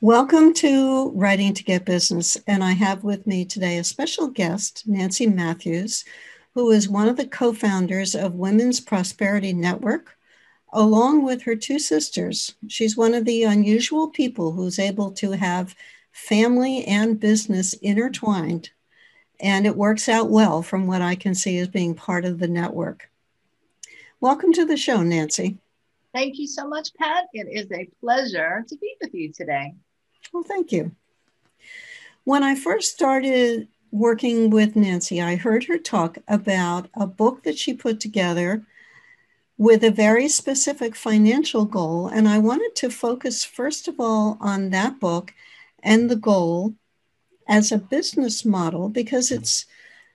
Welcome to Writing to Get Business, and I have with me today a special guest, Nancy Matthews, who is one of the co-founders of Women's Prosperity Network, along with her two sisters. She's one of the unusual people who's able to have family and business intertwined, and it works out well from what I can see as being part of the network. Welcome to the show, Nancy. Thank you so much, Pat. It is a pleasure to be with you today. Well, thank you. When I first started working with Nancy, I heard her talk about a book that she put together with a very specific financial goal. And I wanted to focus, first of all, on that book and the goal as a business model, because it's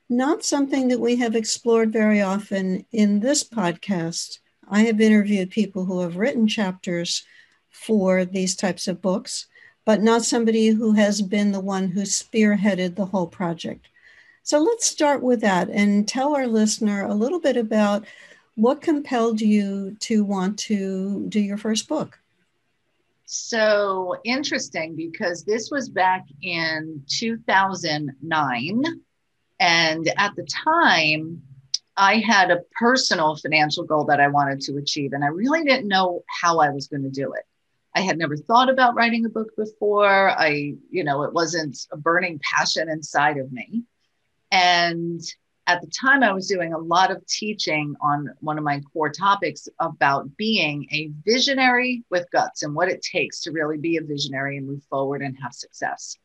not something that we have explored very often in this podcast. I have interviewed people who have written chapters for these types of books, but not somebody who has been the one who spearheaded the whole project. So let's start with that and tell our listener a little bit about what compelled you to want to do your first book. So interesting, because this was back in 2009. And at the time, I had a personal financial goal that I wanted to achieve, and I really didn't know how I was going to do it. I had never thought about writing a book before. It wasn't a burning passion inside of me. And at the time, I was doing a lot of teaching on one of my core topics about being a visionary with guts and what it takes to really be a visionary and move forward and have success.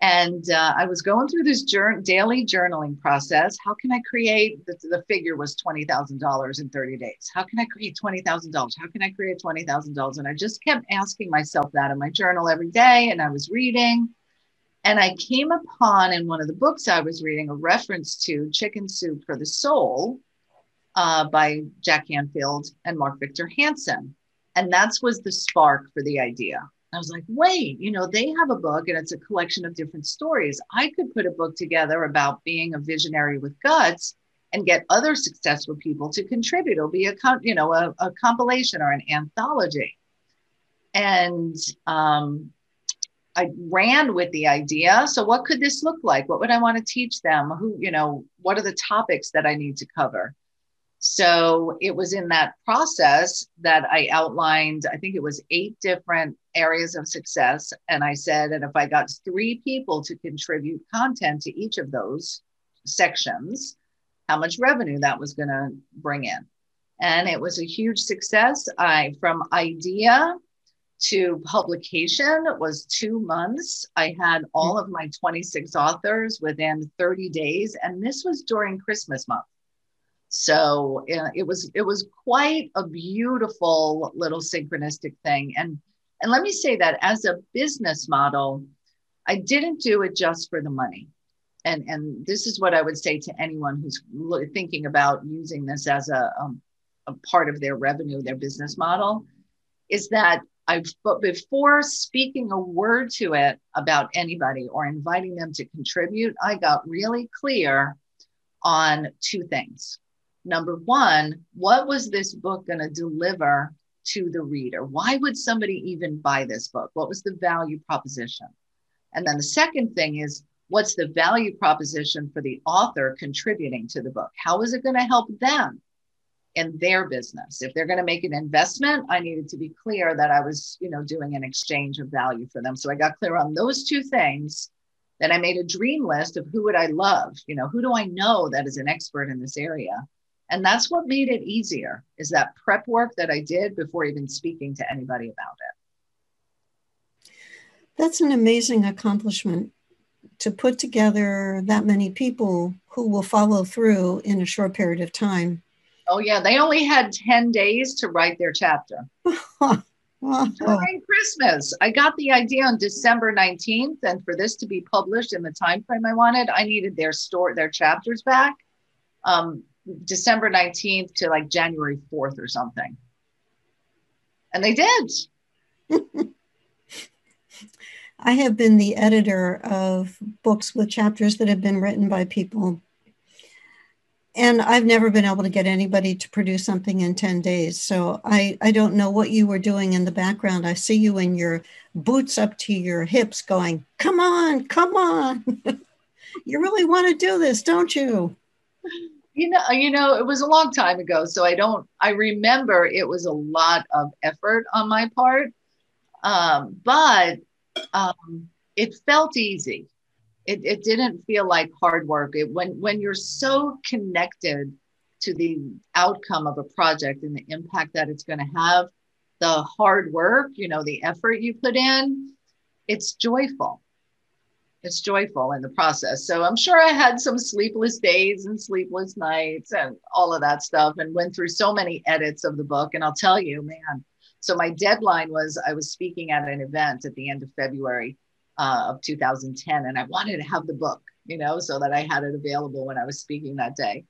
And I was going through this daily journaling process. How can I create, the figure was $20,000 in 30 days. How can I create $20,000? How can I create $20,000? And I just kept asking myself that in my journal every day. And I was reading. And I came upon in one of the books I was reading a reference to Chicken Soup for the Soul by Jack Canfield and Mark Victor Hansen. And that was the spark for the idea. I was like, wait, they have a book and it's a collection of different stories. I could put a book together about being a visionary with guts and get other successful people to contribute. It'll be a compilation or an anthology. And I ran with the idea. So what could this look like? What would I want to teach them? What are the topics that I need to cover? So it was in that process that I outlined, I think it was 8 different areas of success. And I said, and if I got 3 people to contribute content to each of those sections, how much revenue that was going to bring in. And it was a huge success. From idea to publication was 2 months. I had all of my 26 authors within 30 days. And this was during Christmas month. So it was quite a beautiful little synchronistic thing. And let me say that as a business model, I didn't do it just for the money. And this is what I would say to anyone who's thinking about using this as a part of their revenue, their business model, is that before speaking a word to it about anybody or inviting them to contribute, I got really clear on 2 things. Number one, what was this book going to deliver to the reader? Why would somebody even buy this book? What was the value proposition? And then the second thing is, what's the value proposition for the author contributing to the book? How is it going to help them in their business? If they're going to make an investment, I needed to be clear that I was, doing an exchange of value for them. So I got clear on those 2 things. Then I made a dream list of who would I love? Who do I know that is an expert in this area? And that's what made it easier, is that prep work that I did before even speaking to anybody about it. That's an amazing accomplishment, to put together that many people who will follow through in a short period of time. Oh, yeah. They only had 10 days to write their chapter. During Christmas. I got the idea on December 19th. And for this to be published in the time frame I wanted, I needed their chapters back. December 19th to like January 4th or something. And they did. I have been the editor of books with chapters that have been written by people And I've never been able to get anybody to produce something in 10 days. So I don't know what you were doing in the background. I see you in your boots up to your hips going, come on, come on. You really want to do this, don't you? It was a long time ago, so I remember it was a lot of effort on my part. But it felt easy. It didn't feel like hard work. When you're so connected to the outcome of a project and the impact that it's going to have, the hard work, the effort you put in, it's joyful. It's joyful in the process. So I'm sure I had some sleepless days and sleepless nights and all of that stuff, and went through so many edits of the book. And I'll tell you, man, so my deadline was, I was speaking at an event at the end of February of 2010, and I wanted to have the book, so that I had it available when I was speaking that day.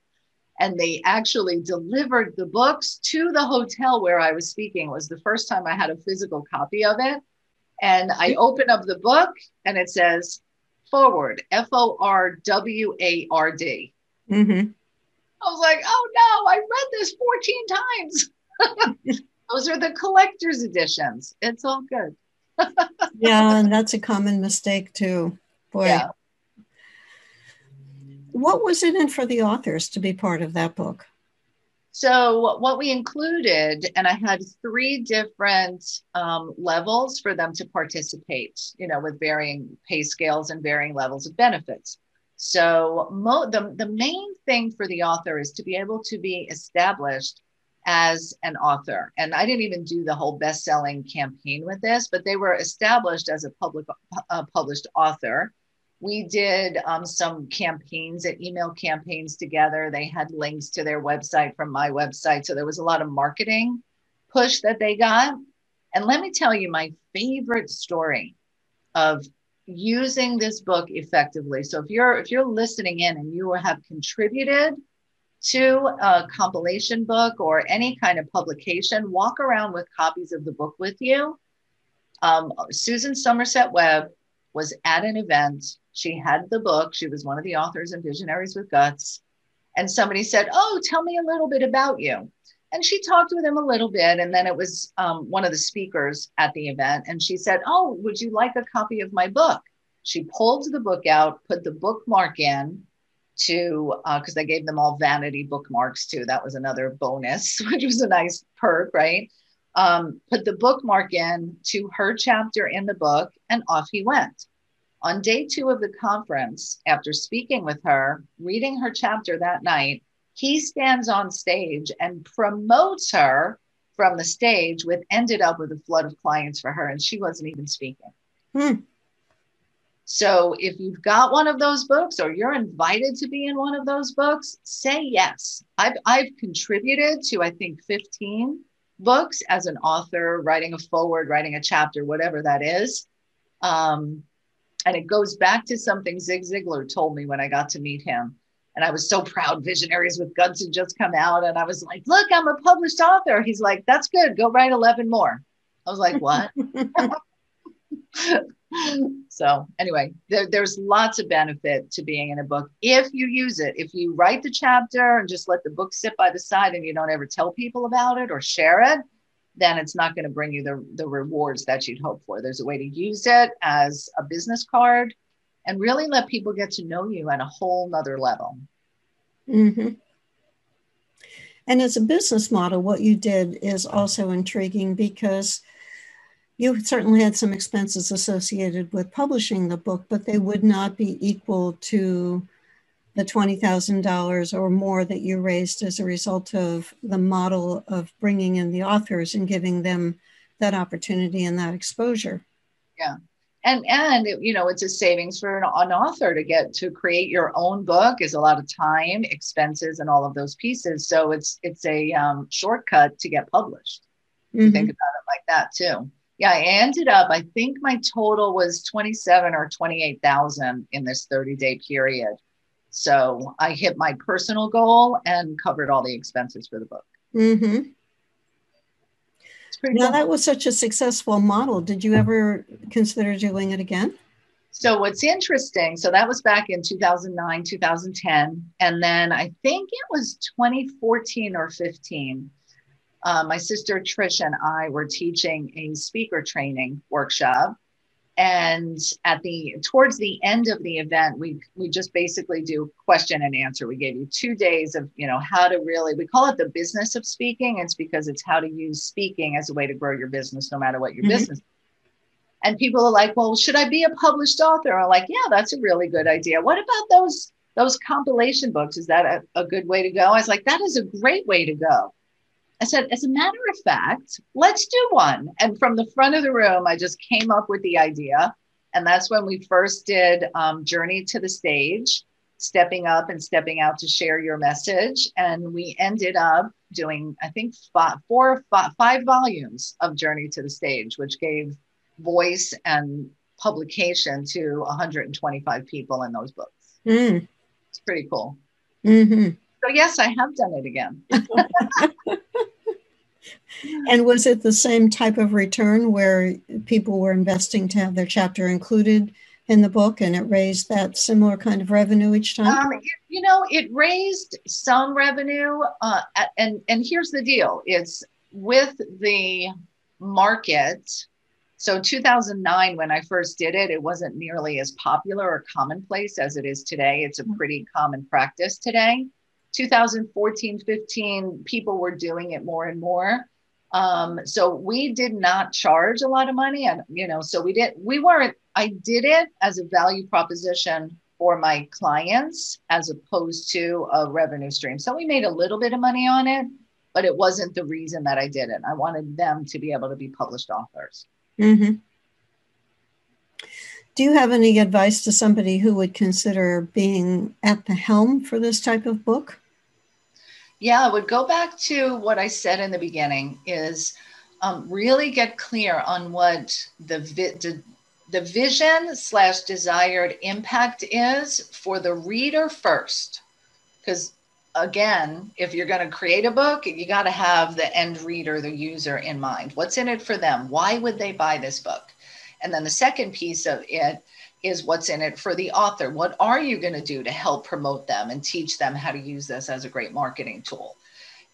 And they actually delivered the books to the hotel where I was speaking. It was the first time I had a physical copy of it. And I open up the book and it says, forward, FORWARD. Mm-hmm. I was like, oh no, I read this 14 times. Those are the collector's editions. It's all good. Yeah, and that's a common mistake too. Boy. Yeah. What was it in for the authors to be part of that book? So what we included, and I had 3 different levels for them to participate, with varying pay scales and varying levels of benefits. So the main thing for the author is to be able to be established as an author. And I didn't even do the whole best-selling campaign with this, but they were established as a published author. We did some campaigns, email campaigns together. They had links to their website from my website. So there was a lot of marketing push that they got. And let me tell you my favorite story of using this book effectively. So if you're listening in and you have contributed to a compilation book or any kind of publication, walk around with copies of the book with you. Susan Somerset Webb was at an event. She had the book. She was one of the authors in Visionaries with Guts. And somebody said, oh, tell me a little bit about you. And she talked with him a little bit. And then it was one of the speakers at the event. And she said, oh, would you like a copy of my book? She pulled the book out, put the bookmark in to, because they gave them all vanity bookmarks too. That was another bonus, which was a nice perk, right? Put the bookmark in to her chapter in the book, and off he went. On day 2 of the conference, after speaking with her, reading her chapter that night, he stands on stage and promotes her from the stage, with ended up with a flood of clients for her, and she wasn't even speaking. So if you've got one of those books or you're invited to be in one of those books, say yes. I've contributed to, I think, 15 books as an author, writing a foreword, writing a chapter, whatever that is. And it goes back to something Zig Ziglar told me when I got to meet him. And I was so proud. Visionaries with Guts had just come out. And I was like, look, I'm a published author. He's like, that's good. Go write 11 more. I was like, what? So anyway, there's lots of benefit to being in a book if you use it. If you write the chapter and just let the book sit by the side and you don't ever tell people about it or share it, then it's not going to bring you the rewards that you'd hope for. There's a way to use it as a business card and really let people get to know you at a whole nother level. Mm-hmm. And as a business model, what you did is also intriguing, because you certainly had some expenses associated with publishing the book, but they would not be equal to the $20,000 or more that you raised as a result of the model of bringing in the authors and giving them that opportunity and that exposure. Yeah. And it's a savings for an author to get to create your own book is a lot of time, expenses, and all of those pieces. So it's a shortcut to get published. You think about it like that too. Yeah, I ended up, I think my total was 27 or 28,000 in this 30-day period. So I hit my personal goal and covered all the expenses for the book. Mm-hmm. It's pretty Now, cool. that was such a successful model. Did you ever consider doing it again? So what's interesting, so that was back in 2009, 2010. And then I think it was 2014 or 15. My sister Trish and I were teaching a speaker training workshop. And towards the end of the event, we just basically do question and answer. We gave you 2 days of, how to really, we call it the business of speaking. It's because it's how to use speaking as a way to grow your business, no matter what your business is. And people are like, well, should I be a published author? I'm like, yeah, that's a really good idea. What about those compilation books? Is that a good way to go? I was like, that is a great way to go. I said, as a matter of fact, let's do one. And from the front of the room, I just came up with the idea. And that's when we first did Journey to the Stage, stepping up and stepping out to share your message. And we ended up doing, I think, 5 volumes of Journey to the Stage, which gave voice and publication to 125 people in those books. It's pretty cool. Mm-hmm. So yes, I have done it again. And was it the same type of return where people were investing to have their chapter included in the book, and it raised that similar kind of revenue each time? It raised some revenue. And here's the deal. It's with the market. So 2009, when I first did it, it wasn't nearly as popular or commonplace as it is today. It's a pretty common practice today. 2014, 15, people were doing it more and more. So we did not charge a lot of money. And, so I did it as a value proposition for my clients as opposed to a revenue stream. So we made a little bit of money on it, but it wasn't the reason that I did it. I wanted them to be able to be published authors. Mm-hmm. Do you have any advice to somebody who would consider being at the helm for this type of book? Yeah, I would go back to what I said in the beginning is really get clear on what the vision/desired impact is for the reader first. Because again, if you're going to create a book, you got to have the end reader, the user in mind. What's in it for them? Why would they buy this book? And then the second piece of it is what's in it for the author. What are you going to do to help promote them and teach them how to use this as a great marketing tool?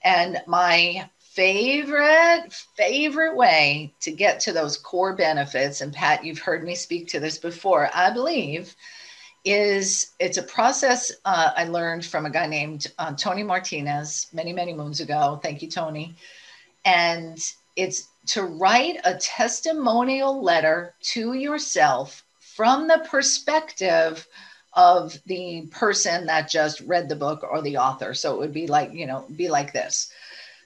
And my favorite way to get to those core benefits, and Pat, you've heard me speak to this before, I believe, it's a process I learned from a guy named Tony Martinez many, many moons ago. Thank you, Tony. And it's to write a testimonial letter to yourself from the perspective of the person that just read the book or the author. So it would be like this.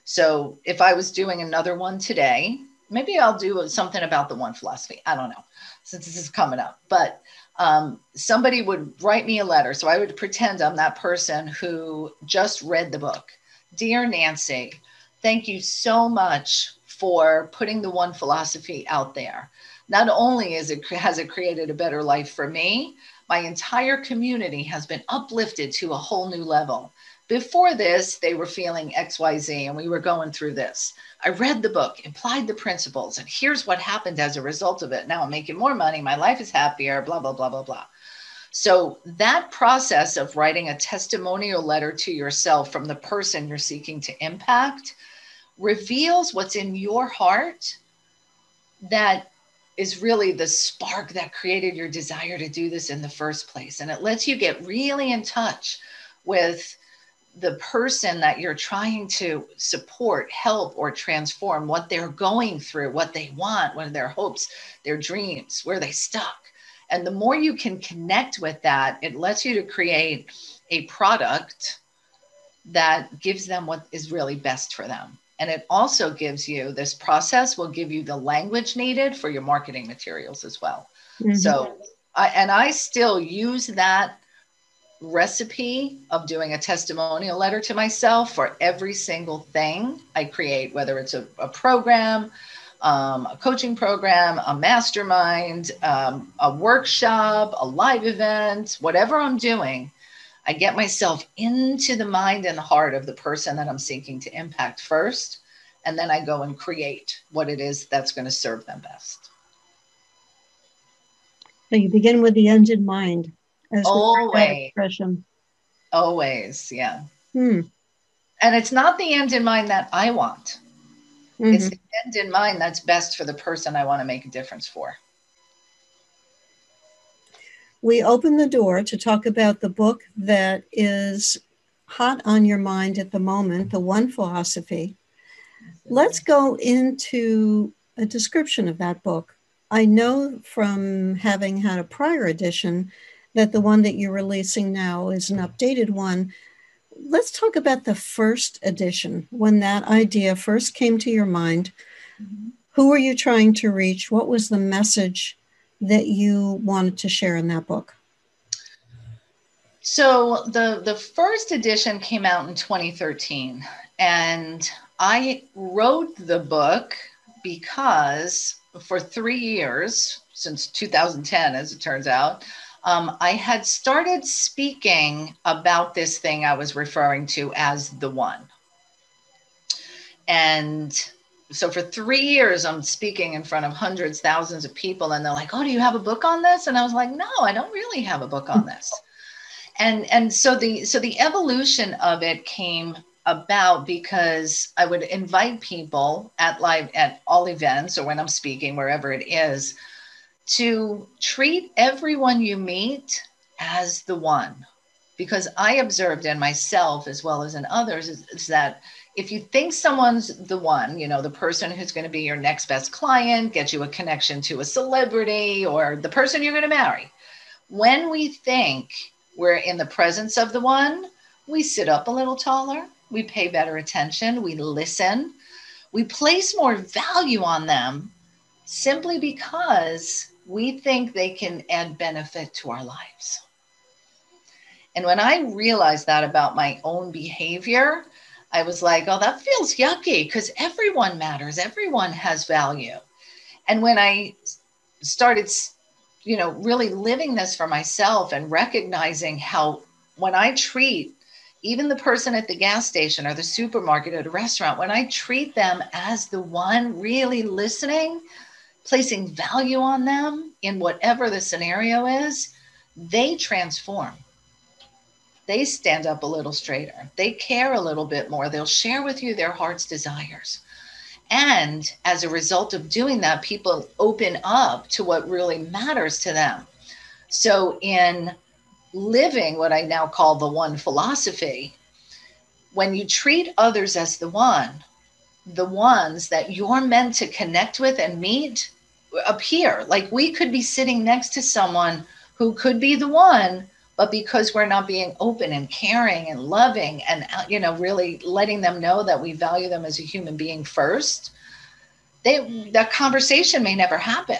So if I was doing another one today, maybe I'll do something about the one philosophy. I don't know, since this is coming up, but somebody would write me a letter. So I would pretend I'm that person who just read the book. Dear Nancy, thank you so much for putting the one philosophy out there. Not only has it created a better life for me, my entire community has been uplifted to a whole new level. Before this, they were feeling XYZ and we were going through this. I read the book, applied the principles, and here's what happened as a result of it. Now I'm making more money. My life is happier, blah, blah, blah, blah, blah. So that process of writing a testimonial letter to yourself from the person you're seeking to impact reveals what's in your heart that is really the spark that created your desire to do this in the first place. And it lets you get really in touch with the person that you're trying to support, help, or transform, what they're going through, what they want, what are their hopes, their dreams, where they stuck. And the more you can connect with that, it lets you to create a product that gives them what is really best for them. And it also gives you, this process will give you the language needed for your marketing materials as well. Mm-hmm. So, I still use that recipe of doing a testimonial letter to myself for every single thing I create, whether it's a program, a coaching program, a mastermind, a workshop, a live event, whatever I'm doing. I get myself into the mind and the heart of the person that I'm seeking to impact first, and then I go and create what it is that's going to serve them best. So you begin with the end in mind, as we've heard that Always, expression. always, yeah. Hmm. And it's not the end in mind that I want. It's the Mm-hmm. end in mind that's best for the person I want to make a difference for. We open the door to talk about the book that is hot on your mind at the moment, The One Philosophy. Let's go into a description of that book. I know from having had a prior edition that the one that you're releasing now is an updated one. Let's talk about the first edition, when that idea first came to your mind. Mm-hmm. Who were you trying to reach? What was the message that you wanted to share in that book? So the first edition came out in 2013, and I wrote the book because for 3 years, since 2010, as it turns out, I had started speaking about this thing I was referring to as the one. And so for 3 years, I'm speaking in front of hundreds, thousands of people, and they're like, "Oh, do you have a book on this?" And I was like, "No, I don't really have a book on this." And so the evolution of it came about because I would invite people at all events or when I'm speaking, wherever it is, to treat everyone you meet as the one. Because I observed in myself as well as in others is that if you think someone's the one, the person who's going to be your next best client, get you a connection to a celebrity or the person you're going to marry, when we think we're in the presence of the one, we sit up a little taller, we pay better attention, we listen, we place more value on them simply because we think they can add benefit to our lives. And when I realized that about my own behavior, I was like, oh, that feels yucky because everyone matters, everyone has value. And when I started really living this for myself and recognizing how when I treat even the person at the gas station or the supermarket or the restaurant, when I treat them as the one, really listening, placing value on them in whatever the scenario is, they transform. They stand up a little straighter. They care a little bit more. They'll share with you their heart's desires. And as a result of doing that, people open up to what really matters to them. So, in living what I now call the one philosophy, when you treat others as the ones that you're meant to connect with and meet appear. Like we could be sitting next to someone who could be the one, but because we're not being open and caring and loving and, really letting them know that we value them as a human being first, that conversation may never happen.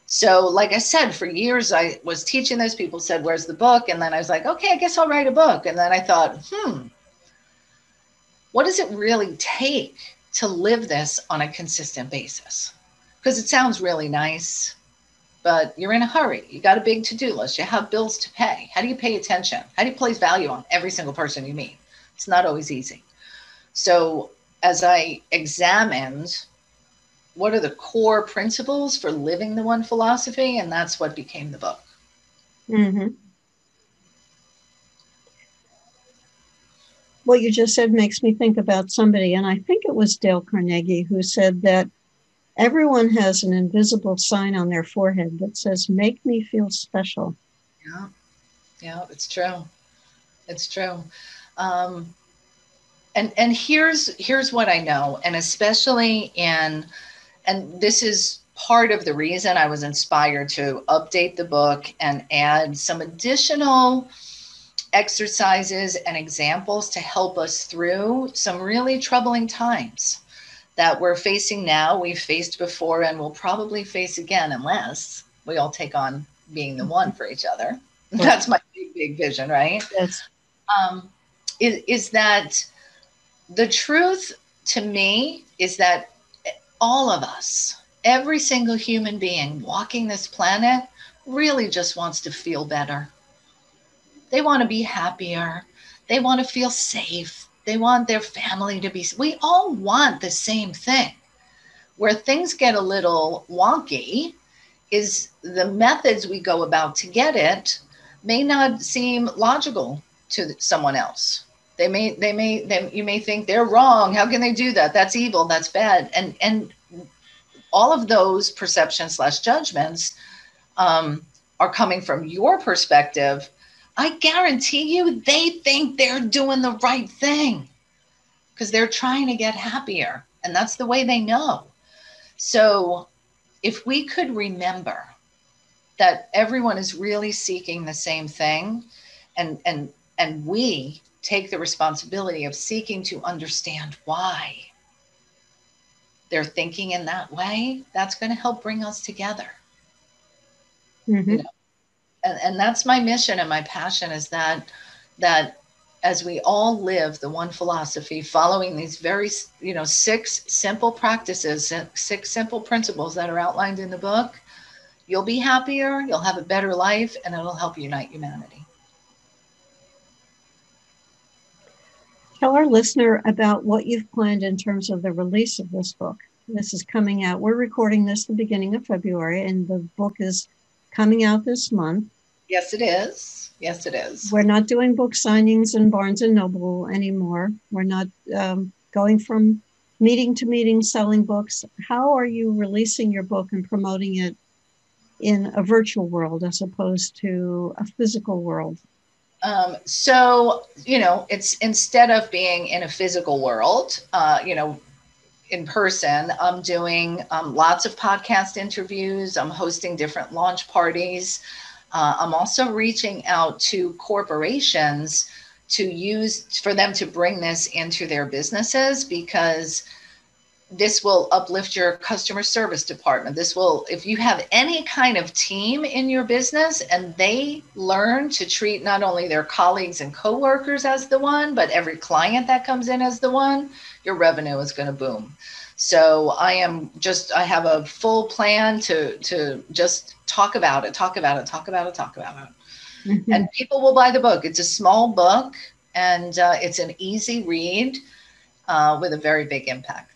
So, like I said, for years I was teaching this. People said, "Where's the book?" And then I was like, "Okay, I guess I'll write a book." And then I thought, what does it really take to live this on a consistent basis? Because it sounds really nice, but you're in a hurry. You got a big to-do list. You have bills to pay. How do you pay attention? How do you place value on every single person you meet? It's not always easy. So, as I examined what are the core principles for living the one philosophy, and that's what became the book. Mm-hmm. What you just said makes me think about somebody, and I think it was Dale Carnegie, who said that everyone has an invisible sign on their forehead that says, "Make me feel special." Yeah, yeah, it's true. It's true. Um, and here's what I know, and especially and this is part of the reason I was inspired to update the book and add some additional exercises and examples to help us through some really troubling times that we're facing now, we've faced before, and will probably face again unless we all take on being the one for each other. Right. That's my big vision, right? Yes. Um, is that the truth to me is that all of us, every single human being walking this planet, really just wants to feel better. They want to be happier. They want to feel safe. They want their family to be. We all want the same thing. Where things get a little wonky is the methods we go about to get it may not seem logical to someone else. You may think they're wrong. How can they do that? That's evil. That's bad. And all of those perceptions slash judgments are coming from your perspective. I guarantee you, they think they're doing the right thing because they're trying to get happier. And that's the way they know. So if we could remember that everyone is really seeking the same thing, and we take the responsibility of seeking to understand why they're thinking in that way, that's going to help bring us together. Mm-hmm. You know, and that's my mission and my passion, is that as we all live the one philosophy, following these very, 6 simple practices, 6 simple principles that are outlined in the book, you'll be happier, you'll have a better life, and it'll help unite humanity. Tell our listener about what you've planned in terms of the release of this book. This is coming out. We're recording this the beginning of February, and the book is coming out this month. Yes, it is. Yes, it is. We're not doing book signings in Barnes and Noble anymore. We're not going from meeting to meeting selling books. How are you releasing your book and promoting it in a virtual world as opposed to a physical world? So, it's, instead of being in a physical world, in person, I'm doing lots of podcast interviews. I'm hosting different launch parties. I'm also reaching out to corporations for them to bring this into their businesses, because this will uplift your customer service department. This will, if you have any kind of team in your business and they learn to treat not only their colleagues and coworkers as the one, but every client that comes in as the one, your revenue is going to boom. So I have a full plan to just talk about it. Mm-hmm. And people will buy the book. It's a small book, and it's an easy read with a very big impact.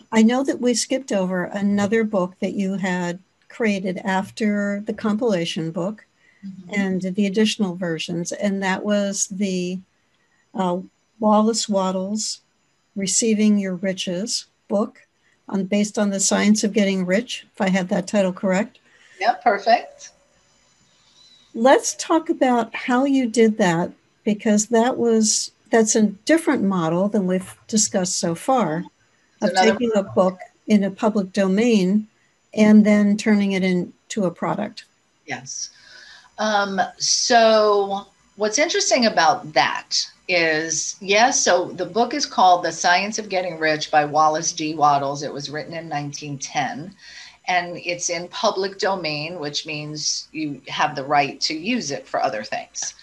I know that we skipped over another book that you had created after the compilation book and the additional versions, and that was the Wallace Wattles Receiving Your Riches book, based on the science of getting rich, if I had that title correct. Yeah, perfect. Let's talk about how you did that, because that's a different model than we've discussed so far, of taking a book in a public domain and then turning it into a product. Yes. So what's interesting about that is, yes, so the book is called The Science of Getting Rich by Wallace G. Wattles. It was written in 1910, and it's in public domain, which means you have the right to use it for other things.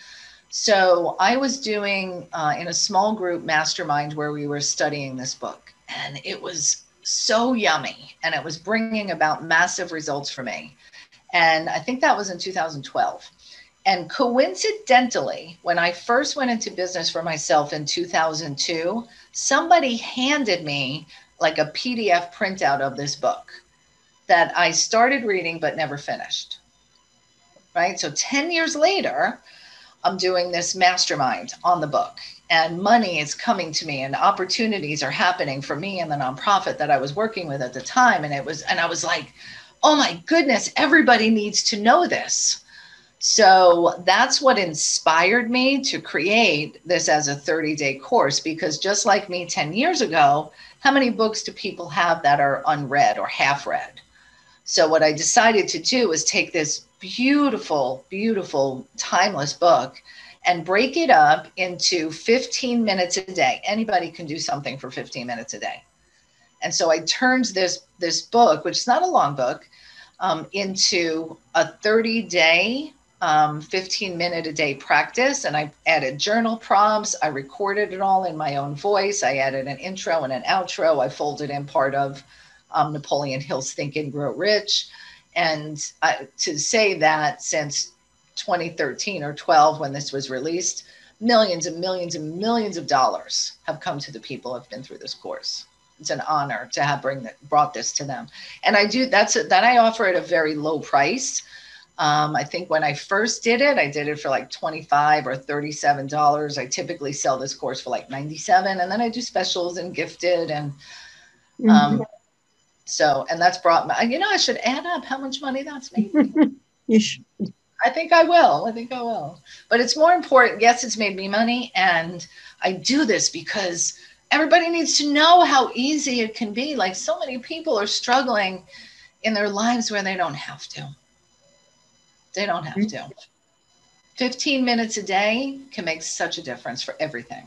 So I was doing in a small group mastermind where we were studying this book, and it was so yummy, and it was bringing about massive results for me. And I think that was in 2012. And coincidentally, when I first went into business for myself in 2002, somebody handed me like a PDF printout of this book that I started reading but never finished. Right? So 10 years later, I'm doing this mastermind on the book, and money is coming to me, and opportunities are happening for me and the nonprofit that I was working with at the time. And I was like, oh my goodness, everybody needs to know this. So that's what inspired me to create this as a 30-day course, because just like me 10 years ago, how many books do people have that are unread or half read? So what I decided to do was take this beautiful, beautiful, timeless book and break it up into 15 minutes a day. Anybody can do something for 15 minutes a day. And so I turned this book, which is not a long book, into a 30-day, 15-minute a day practice. And I added journal prompts. I recorded it all in my own voice. I added an intro and an outro. I folded in part of Napoleon Hill's Think and Grow Rich. And to say that since 2013 or 12, when this was released, millions and millions and millions of dollars have come to the people who have been through this course. it's an honor to have brought this to them. And I do, that I offer at a very low price. I think when I first did it for like $25 or $37. I typically sell this course for like $97. And then I do specials and gifted. And so, and that's brought me, I should add up how much money that's made me. You should. I think I will. But it's more important. Yes, it's made me money. And I do this because everybody needs to know how easy it can be. Like, so many people are struggling in their lives where they don't have to. They don't have to. 15 minutes a day can make such a difference for everything.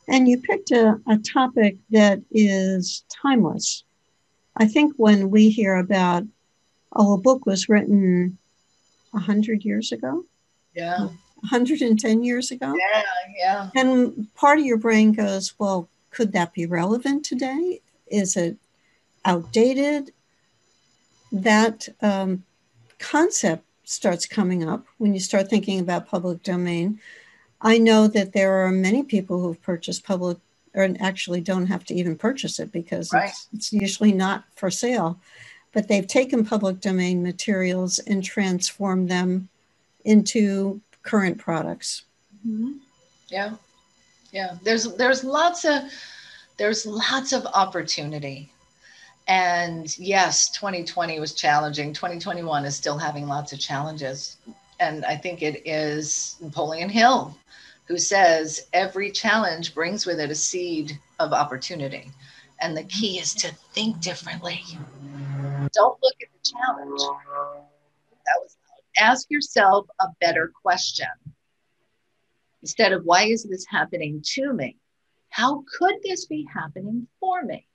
And you picked a topic that is timeless. I think when we hear about, a book was written 100 years ago. Yeah. 110 years ago. Yeah. And part of your brain goes, well, could that be relevant today? Is it outdated? That concept starts coming up when you start thinking about public domain. I know that there are many people who've purchased public, or actually don't have to even purchase it because it's usually not for sale, but they've taken public domain materials and transformed them into current products. Mm-hmm. Yeah. There's lots of opportunity. And yes, 2020 was challenging. 2021 is still having lots of challenges. And I think it is Napoleon Hill who says every challenge brings with it a seed of opportunity. And the key is to think differently. Don't look at the challenge. Ask yourself a better question. Instead of, why is this happening to me? How could this be happening for me?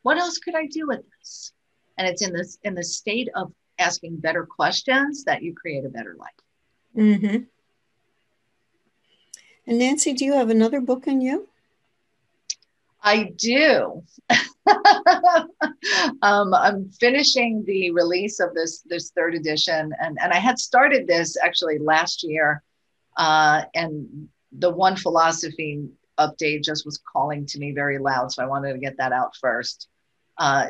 What else could I do with this? And it's in the state of asking better questions that you create a better life. Mm-hmm. And Nancy, do you have another book in you? I do. I'm finishing the release of this third edition, and I had started this actually last year, and the One Philosophy update just was calling to me very loud, so I wanted to get that out first.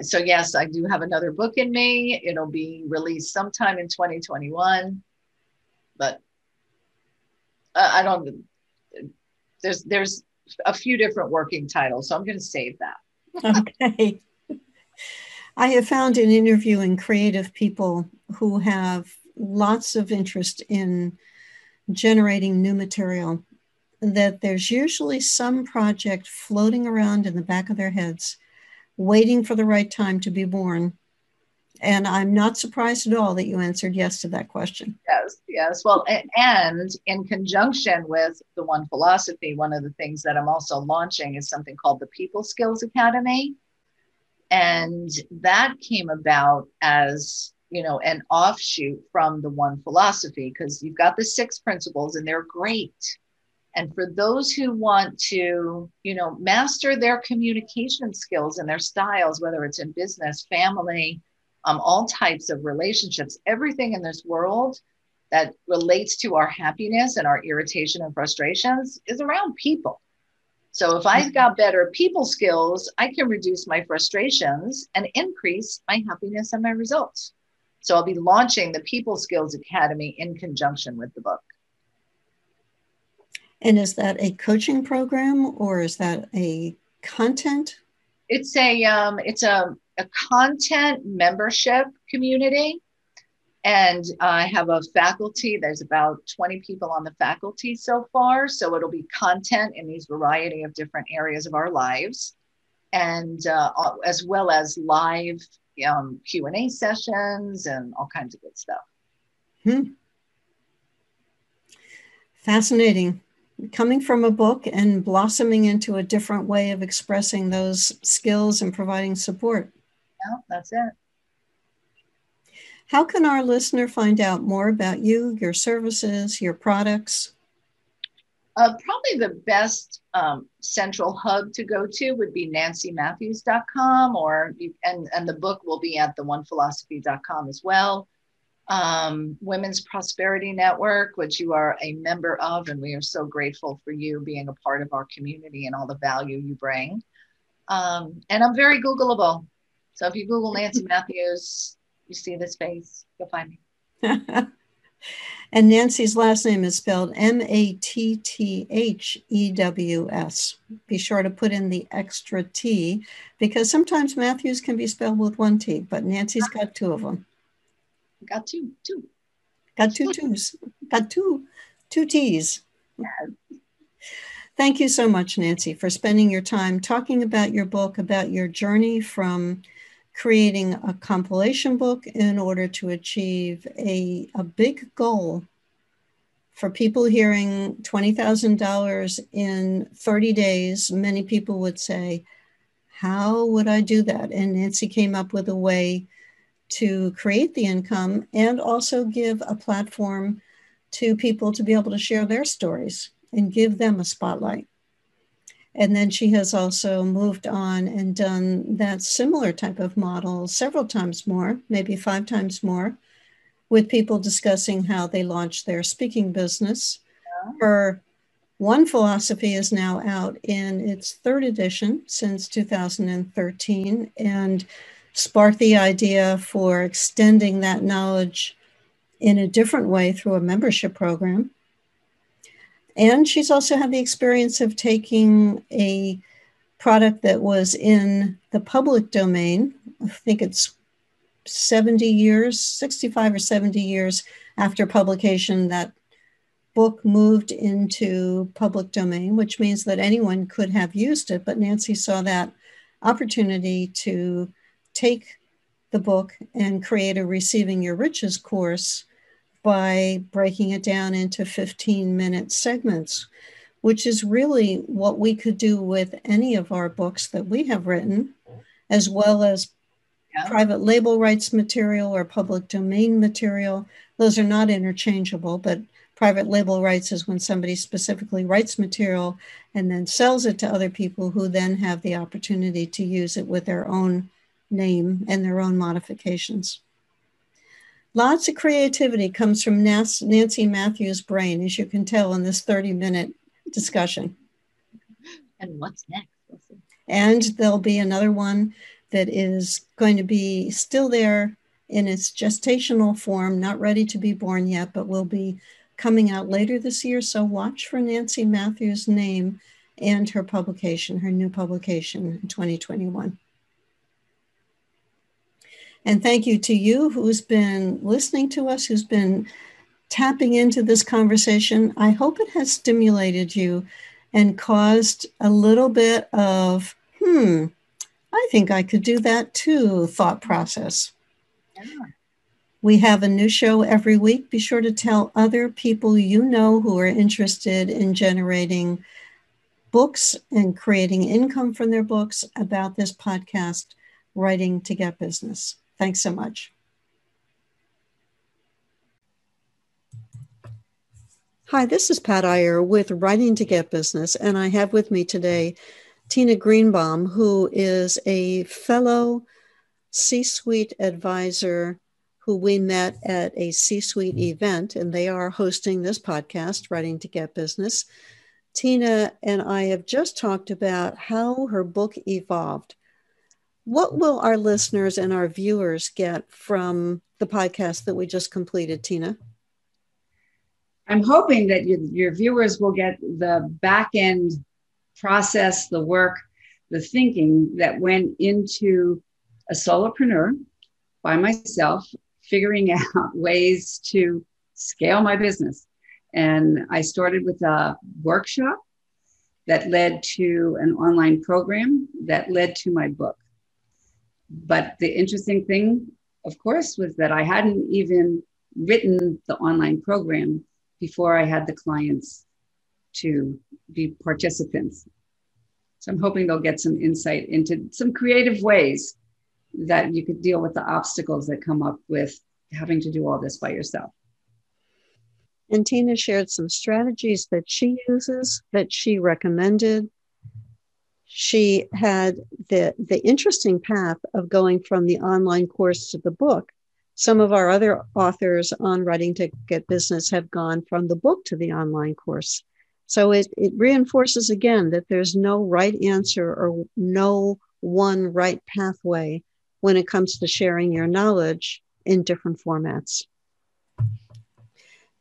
So yes, I do have another book in me. It'll be released sometime in 2021, but I don't. There's a few different working titles, so I'm going to save that. Okay. I have found in interviewing creative people who have lots of interest in generating new material that there's usually some project floating around in the back of their heads, waiting for the right time to be born. And I'm not surprised at all that you answered yes to that question. Yes. Well, and in conjunction with the One Philosophy, one of the things that I'm also launching is something called the People Skills Academy. And that came about as, an offshoot from the One Philosophy, because you've got the 6 principles and they're great. And for those who want to, master their communication skills and their styles, whether it's in business, family, all types of relationships, everything in this world that relates to our happiness and our irritation and frustrations is around people. So if I've got better people skills, I can reduce my frustrations and increase my happiness and my results. So I'll be launching the People Skills Academy in conjunction with the book. And is that a coaching program or is that a content? It's a content membership community. And I have a faculty. There's about 20 people on the faculty so far. So it'll be content in these variety of different areas of our lives. And as well as live Q&A sessions and all kinds of good stuff. Fascinating. Coming from a book and blossoming into a different way of expressing those skills and providing support. Yeah, that's it. How can our listener find out more about you, your services, your products? Probably the best central hub to go to would be nancymatthews.com, and the book will be at theonephilosophy.com as well. Women's Prosperity Network, which you are a member of, and we are so grateful for you being a part of our community and all the value you bring. And I'm very Googleable. So if you Google Nancy Matthews, you see this face, you'll find me. And Nancy's last name is spelled Matthews. Be sure to put in the extra T, because sometimes Matthews can be spelled with one T, but Nancy's got two of them. Got two. Got two twos. Got two T's. Yes. Thank you so much, Nancy, for spending your time talking about your book, about your journey from creating a compilation book in order to achieve a big goal. For people hearing $20,000 in 30 days, many people would say, how would I do that? And Nancy came up with a way to create the income and also give a platform to people to be able to share their stories and give them a spotlight. And then she has also moved on and done that similar type of model several times more, maybe 5 times more, with people discussing how they launched their speaking business. Her One Philosophy is now out in its 3rd edition since 2013 and sparked the idea for extending that knowledge in a different way through a membership program. And she's also had the experience of taking a product that was in the public domain. I think it's 70 years, 65 or 70 years after publication, that book moved into public domain, which means that anyone could have used it. But Nancy saw that opportunity to take the book and create a Receiving Your Riches course by breaking it down into 15-minute segments, which is really what we could do with any of our books that we have written, as well as private label rights material or public domain material. Those are not interchangeable, but private label rights is when somebody specifically writes material and then sells it to other people who then have the opportunity to use it with their own name and their own modifications. Lots of creativity comes from Nancy Matthews' brain, as you can tell in this 30-minute discussion. And what's next? And there'll be another one that is going to be still there in its gestational form, not ready to be born yet, but will be coming out later this year. So watch for Nancy Matthews' name and her publication, her new publication in 2021. And thank you to you who's been listening to us, who's been tapping into this conversation. I hope it has stimulated you and caused a little bit of, I think I could do that too, thought process. Yeah. We have a new show every week. Be sure to tell other people you know who are interested in generating books and creating income from their books about this podcast, Writing to Get Business. Thanks so much. Hi, this is Pat Iyer with Writing to Get Business, and I have with me today Tina Greenbaum, who is a fellow C-suite advisor who we met at a C-suite event, and they are hosting this podcast, Writing to Get Business. Tina and I have just talked about how her book evolved. What will our listeners and our viewers get from the podcast that we just completed, Tina? I'm hoping that your viewers will get the back end process, the work, the thinking that went into a solopreneur by myself, figuring out ways to scale my business. And I started with a workshop that led to an online program that led to my book. But the interesting thing, of course, was that I hadn't even written the online program before I had the clients to be participants. So I'm hoping they'll get some insight into some creative ways that you could deal with the obstacles that come up with having to do all this by yourself. And Tina shared some strategies that she uses, that she recommended. She had the interesting path of going from the online course to the book Some of our other authors on Writing to Get Business have gone from the book to the online course. So it reinforces again that there's no right answer or no one right pathway when it comes to sharing your knowledge in different formats.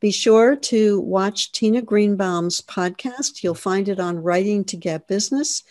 Be sure to watch Tina Greenbaum's podcast. You'll find it on Writing to Get Business.